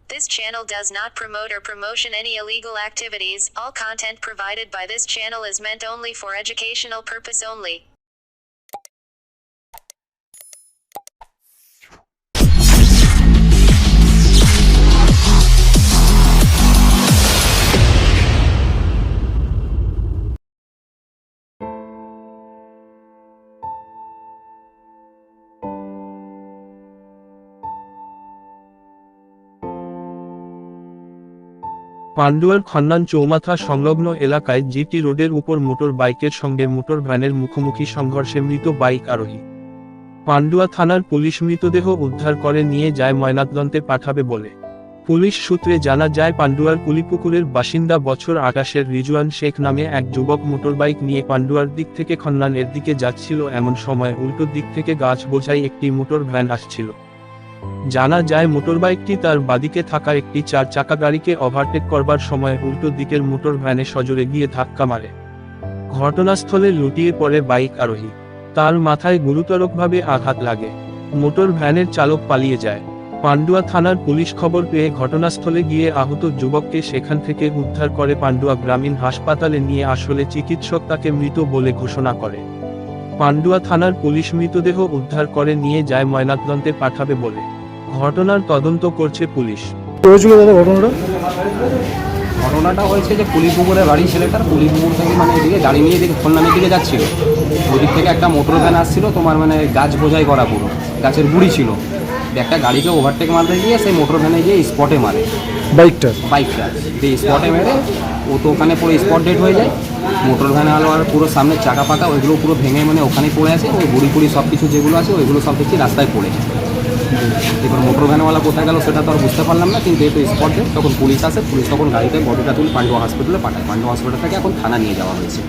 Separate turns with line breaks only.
This channel does not promote or promotion any illegal activities. All content provided by this channel is meant only for educational purpose only.
পান্ডুয়ার Khannan চৌমাথা সংলগ্ন এলাকায় GT রোডের উপর motor বাইকের সঙ্গে motor ভ্যানের মুখোমুখি সংঘর্ষে মৃত বাইক আরোহী। পান্ডুয়া থানার পুলিশ মৃতদেহ উদ্ধার করে নিয়ে যায় ময়নাতদন্তে পাঠাবে বলে পুলিশ সূত্রে জানা যায়। পান্ডুয়ার কুলিপুকুরের বাসিন্দা বছর 28-এর রিজওয়ান শেখ নামে এক যুবক মোটরবাইক নিয়ে পান্ডুয়ার দিক থেকে খন্নানের দিকে যাচ্ছিল। এমন সময় উল্টো দিক থেকে গাছ বোঝাই একটি মোটর ভ্যান আসছিল। জানা যায় মোটরবাইকটি তার বাদিকে থাকা একটি 4 চাকা গাড়িকে ওভারটেক করবার সময় উল্টো দিকের মোটর ভ্যানে সজোরে গিয়ে ধাক্কা মারে। ঘটনাস্থলে লুটিয়ে পড়ে বাইক আরোহী। তার মাথায় গুরুতরভাবে আঘাত লাগে। মোটর ভ্যানের চালক পালিয়ে যায়। পান্ডুয়া থানার পুলিশ খবর পেয়ে ঘটনাস্থলে গিয়ে আহত যুবককে সেখান থেকে উদ্ধার করে পান্ডুয়া গ্রামীণ হাসপাতালে নিয়ে আসলে চিকিৎসক তাকে মৃত বলে ঘোষণা করে। পান্ডুয়া থানার পুলিশ মৃতদেহ উদ্ধার করে নিয়ে যায় ময়নাতদন্তে পাঠাবে বলে ঘটনার তদন্ত করছে পুলিশ।
ঘটনাটা হয়েছে যে কুলিপুকুরে বাড়ি ছেলেটার কুলিপুকুর থেকে মানে এদিকে গাড়ি নিয়ে এদিকে খন্নানের দিকে যাচ্ছিল। ওই দিক থেকে একটা মোটর ভ্যান আসছিল, তোমার মানে গাছ বোঝাই করা, পুরো গাছের গুড়ি ছিল। একটা গাড়িকে ওভারটেক মারতে গিয়ে সেই মোটর ভ্যানে গিয়ে স্পটে মারে বাইকটা দিয়ে স্পটে মেরে ও তো ওখানে পুরো স্পট ডেড হয়ে যায়। মোটর ভ্যান আলো আর পুরো সামনে চাকা পাকা ওইগুলো পুরো ভেঙে মানে ওখানেই পড়ে আছে। ওই গুড়ি ফুড়ি সব কিছু যেগুলো আছে ওইগুলো সব দেখছি রাস্তায় পড়েছে। এবার মোটর ভ্যানওয়ালা কোথায় গেল সেটা তো আর বুঝতে পারলাম না, কিন্তু যেহেতু স্পটে তখন পুলিশ আসে, পুলিশ তখন গাড়িতে বডিটা তুলে পান্ডুয়া হসপিটালে পাঠায়। পান্ডুয়া হসপিটাল থেকে এখন থানা নিয়ে যাওয়া হয়েছে।